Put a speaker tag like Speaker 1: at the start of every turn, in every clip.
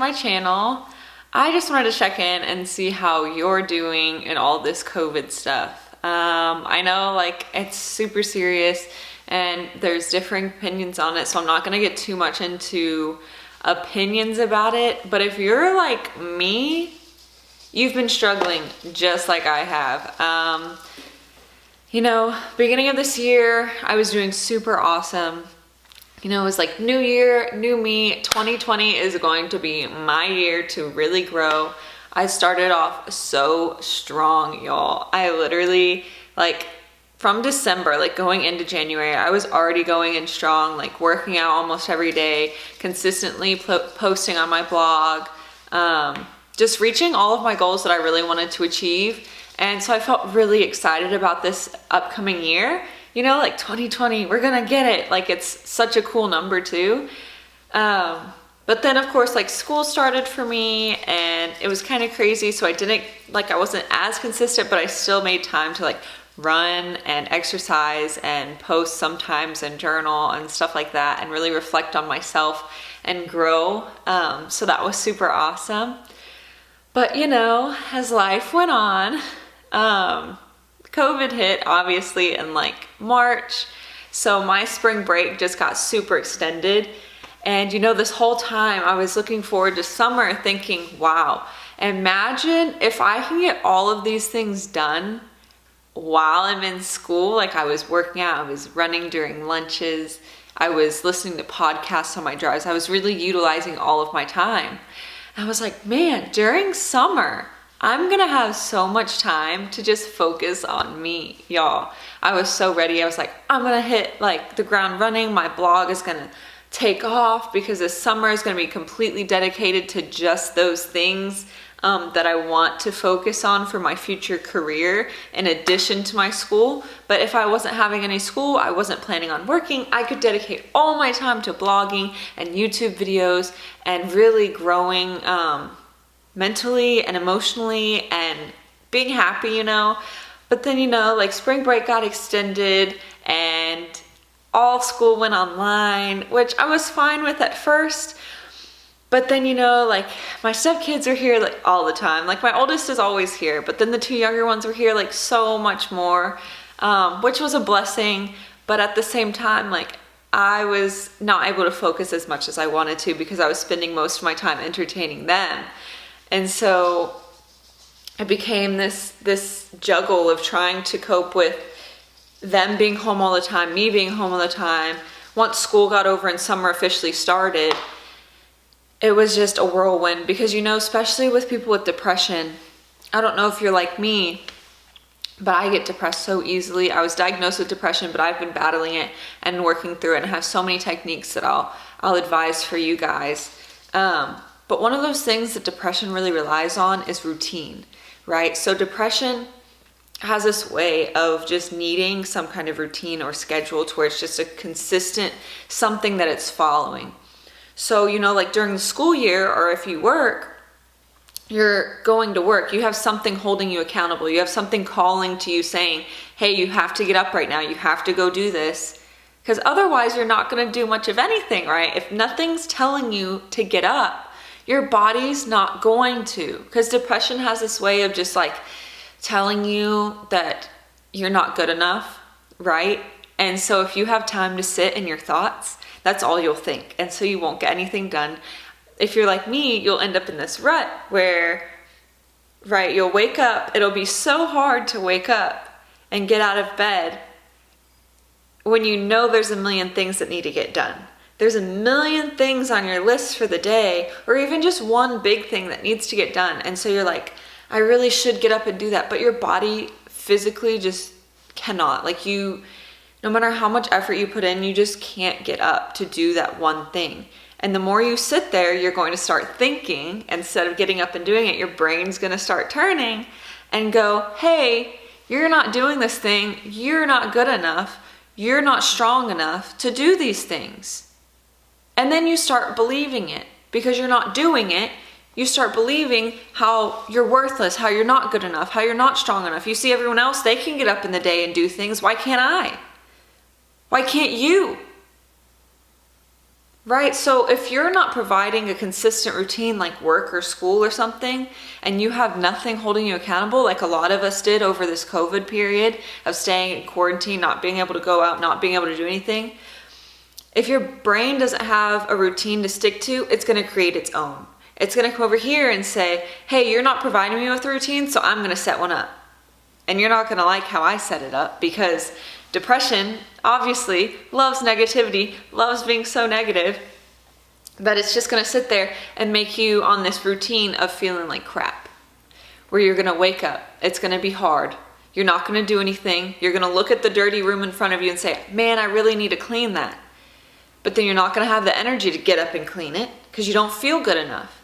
Speaker 1: my channel. I just wanted to check in and see how you're doing in all this COVID stuff. I know like it's super serious and there's differing opinions on it, so I'm not gonna get too much into opinions about it. But if you're like me, you've been struggling just like I have. Beginning of this year, I was doing super awesome. It was like new year, new me. 2020 is going to be my year to really grow. I started off so strong, y'all. I literally, like, from December, like going into January, I was already going in strong, like working out almost every day, consistently posting on my blog, just reaching all of my goals that I really wanted to achieve. And so I felt really excited about this upcoming year. Like 2020, we're gonna get it. Like it's such a cool number too. But then of course like school started for me and it was kind of crazy. So I wasn't as consistent, but I still made time to like run and exercise and post sometimes and journal and stuff like that and really reflect on myself and grow. So that was super awesome. But as life went on, COVID hit obviously in like March. So my spring break just got super extended. And this whole time I was looking forward to summer thinking, wow, imagine if I can get all of these things done while I'm in school. Like I was working out, I was running during lunches, I was listening to podcasts on my drives. I was really utilizing all of my time. I was like, man, during summer, I'm gonna have so much time to just focus on me, y'all. I was so ready. I was like, I'm gonna hit like the ground running. My blog is gonna take off because this summer is gonna be completely dedicated to just those things that I want to focus on for my future career in addition to my school. But if I wasn't having any school, I wasn't planning on working, I could dedicate all my time to blogging and YouTube videos and really growing mentally and emotionally and being happy, But then, like spring break got extended and all school went online, which I was fine with at first. But then, like my stepkids are here like all the time. Like my oldest is always here, but then the two younger ones were here like so much more, which was a blessing. But at the same time, like I was not able to focus as much as I wanted to because I was spending most of my time entertaining them. And so it became this juggle of trying to cope with them being home all the time, me being home all the time. Once school got over and summer officially started, it was just a whirlwind because, especially with people with depression, I don't know if you're like me, but I get depressed so easily. I was diagnosed with depression, but I've been battling it and working through it and have so many techniques that I'll advise for you guys. But one of those things that depression really relies on is routine, right? So depression has this way of just needing some kind of routine or schedule to where it's just a consistent something that it's following. So, like during the school year or if you work, you're going to work, you have something holding you accountable. You have something calling to you saying, hey, you have to get up right now. You have to go do this. Because otherwise you're not going to do much of anything, right? If nothing's telling you to get up, your body's not going to, because depression has this way of just like telling you that you're not good enough, right? And so if you have time to sit in your thoughts, that's all you'll think. And so you won't get anything done. If you're like me, you'll end up in this rut where, right, you'll wake up. It'll be so hard to wake up and get out of bed when there's a million things that need to get done. There's a million things on your list for the day, or even just one big thing that needs to get done. And so you're like, I really should get up and do that. But your body physically just cannot. Like no matter how much effort you put in, you just can't get up to do that one thing. And the more you sit there, you're going to start thinking instead of getting up and doing it. Your brain's going to start turning and go, hey, you're not doing this thing. You're not good enough. You're not strong enough to do these things. And then you start believing it because you're not doing it. You start believing how you're worthless, how you're not good enough, how you're not strong enough. You see everyone else, they can get up in the day and do things. Why can't I? Why can't you? Right? So if you're not providing a consistent routine like work or school or something, and you have nothing holding you accountable, like a lot of us did over this COVID period of staying in quarantine, not being able to go out, not being able to do anything, if your brain doesn't have a routine to stick to, it's going to create its own. It's going to come over here and say, hey, you're not providing me with a routine, so I'm going to set one up. And you're not going to like how I set it up, because depression obviously loves negativity, loves being so negative, that it's just going to sit there and make you on this routine of feeling like crap, where you're going to wake up. It's going to be hard. You're not going to do anything. You're going to look at the dirty room in front of you and say, man, I really need to clean that. But then you're not going to have the energy to get up and clean it because you don't feel good enough.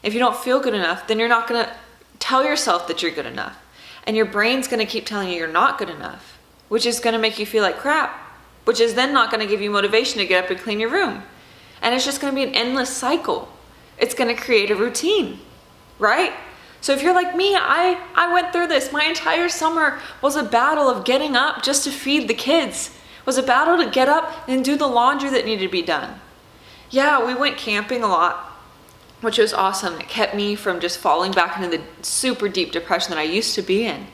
Speaker 1: If you don't feel good enough, then you're not going to tell yourself that you're good enough. And your brain's going to keep telling you you're not good enough, which is going to make you feel like crap, which is then not going to give you motivation to get up and clean your room. And it's just going to be an endless cycle. It's going to create a routine, right? So if you're like me, I went through this. My entire summer was a battle of getting up just to feed the kids. It was a battle to get up and do the laundry that needed to be done. Yeah, we went camping a lot, which was awesome. It kept me from just falling back into the super deep depression that I used to be in,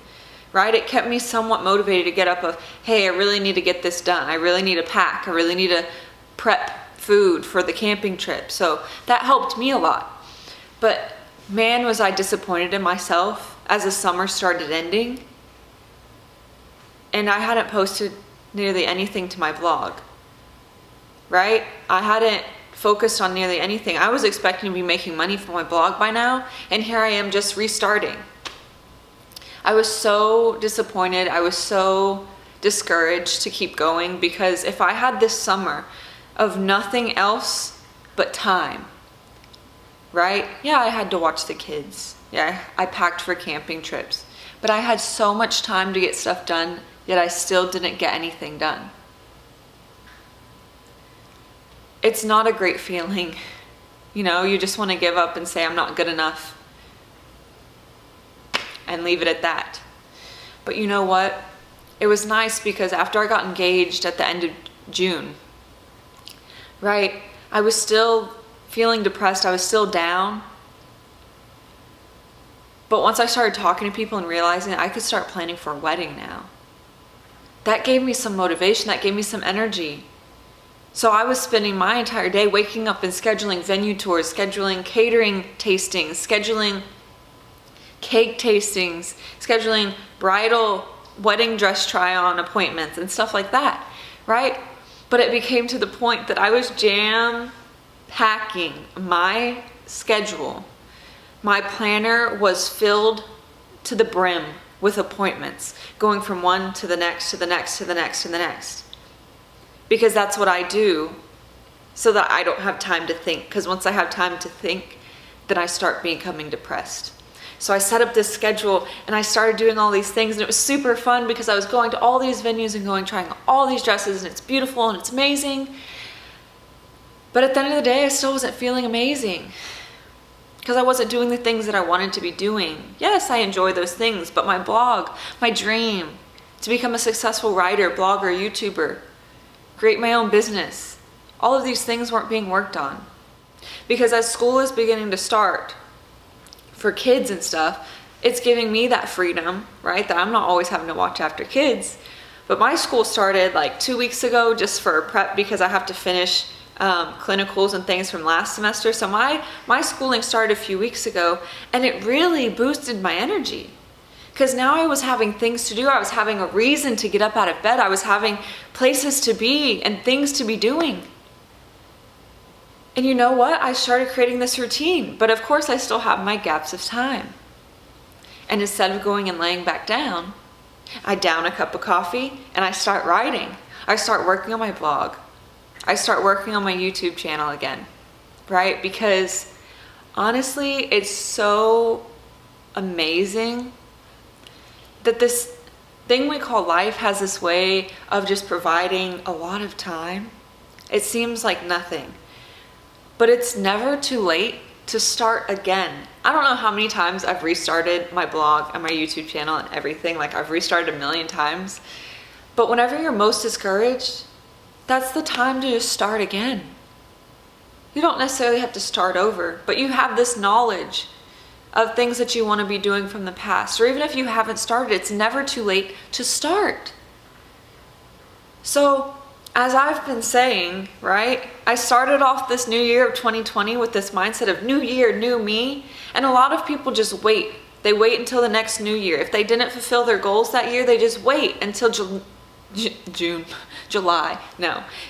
Speaker 1: right? It kept me somewhat motivated to get up of, hey, I really need to get this done. I really need to pack. I really need to prep food for the camping trip. So that helped me a lot. But man, was I disappointed in myself as the summer started ending. And I hadn't posted nearly anything to my blog, right? I hadn't focused on nearly anything. I was expecting to be making money from my blog by now, and here I am just restarting. I was so disappointed. I was so discouraged to keep going, because if I had this summer of nothing else but time, right? Yeah, I had to watch the kids. Yeah, I packed for camping trips, but I had so much time to get stuff done, yet I still didn't get anything done. It's not a great feeling. You know, you just want to give up and say, I'm not good enough, and leave it at that. But you know what? It was nice because after I got engaged at the end of June, right, I was still feeling depressed. I was still down. But once I started talking to people and realizing I could start planning for a wedding now, that gave me some motivation. That gave me some energy. So I was spending my entire day waking up and scheduling venue tours, scheduling catering tastings, scheduling cake tastings, scheduling bridal wedding dress try-on appointments and stuff like that, right? But it became to the point that I was jam-packing my schedule. My planner was filled to the brim with appointments, going from one to the next, to the next, to the next, to the next. Because that's what I do, so that I don't have time to think. Because once I have time to think, then I start becoming depressed. So I set up this schedule and I started doing all these things, and it was super fun because I was going to all these venues and trying all these dresses, and it's beautiful and it's amazing. But at the end of the day, I still wasn't feeling amazing because I wasn't doing the things that I wanted to be doing. Yes, I enjoy those things, but my blog, my dream to become a successful writer, blogger, YouTuber, create my own business, all of these things weren't being worked on. Because as school is beginning to start for kids and stuff, it's giving me that freedom, right? That I'm not always having to watch after kids. But my school started like 2 weeks ago just for prep, because I have to finish clinicals and things from last semester. So my schooling started a few weeks ago, and it really boosted my energy. Because now I was having things to do. I was having a reason to get up out of bed. I was having places to be and things to be doing. And you know what? I started creating this routine. But of course, I still have my gaps of time. And instead of going and laying back down, I down a cup of coffee and I start writing. I start working on my blog. I start working on my YouTube channel again, right? Because honestly, it's so amazing that this thing we call life has this way of just providing a lot of time. It seems like nothing, but it's never too late to start again. I don't know how many times I've restarted my blog and my YouTube channel and everything. Like, I've restarted a million times. But whenever you're most discouraged, that's the time to just start again. You don't necessarily have to start over, but you have this knowledge of things that you want to be doing from the past. Or even if you haven't started, it's never too late to start. So, as I've been saying, right, I started off this new year of 2020 with this mindset of new year, new me. And a lot of people just wait. They wait until the next new year. If they didn't fulfill their goals that year, they just wait until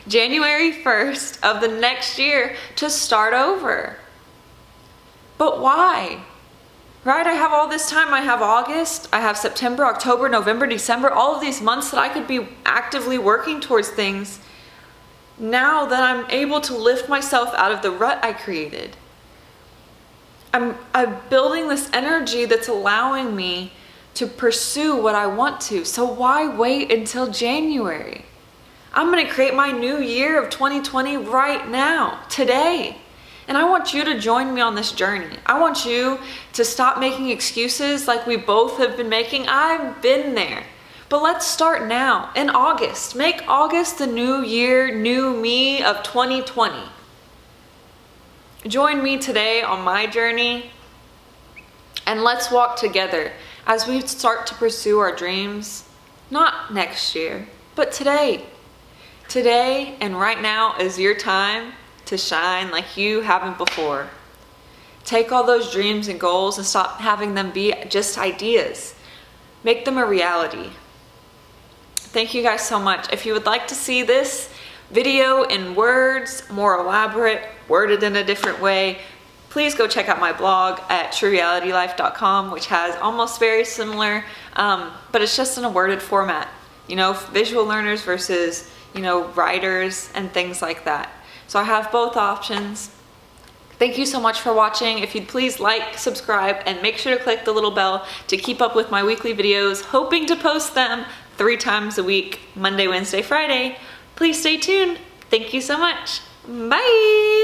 Speaker 1: January 1st of the next year to start over. But why? Right? I have all this time. I have August, I have September, October, November, December, all of these months that I could be actively working towards things. Now that I'm able to lift myself out of the rut I created, I'm building this energy that's allowing me to pursue what I want to. So why wait until January? I'm going to create my new year of 2020 right now, today. And I want you to join me on this journey. I want you to stop making excuses like we both have been making. I've been there. But let's start now in August. Make August the new year, new me of 2020. Join me today on my journey, and let's walk together as we start to pursue our dreams, not next year, but today. Today and right now is your time to shine like you haven't before. Take all those dreams and goals and stop having them be just ideas. Make them a reality. Thank you guys so much. If you would like to see this video in words, more elaborate, worded in a different way, please go check out my blog at truerealitylife.com, which has almost very similar, but it's just in a worded format. You know, visual learners versus, writers and things like that. So I have both options. Thank you so much for watching. If you'd please like, subscribe, and make sure to click the little bell to keep up with my weekly videos, hoping to post them 3 times a week, Monday, Wednesday, Friday. Please stay tuned. Thank you so much. Bye.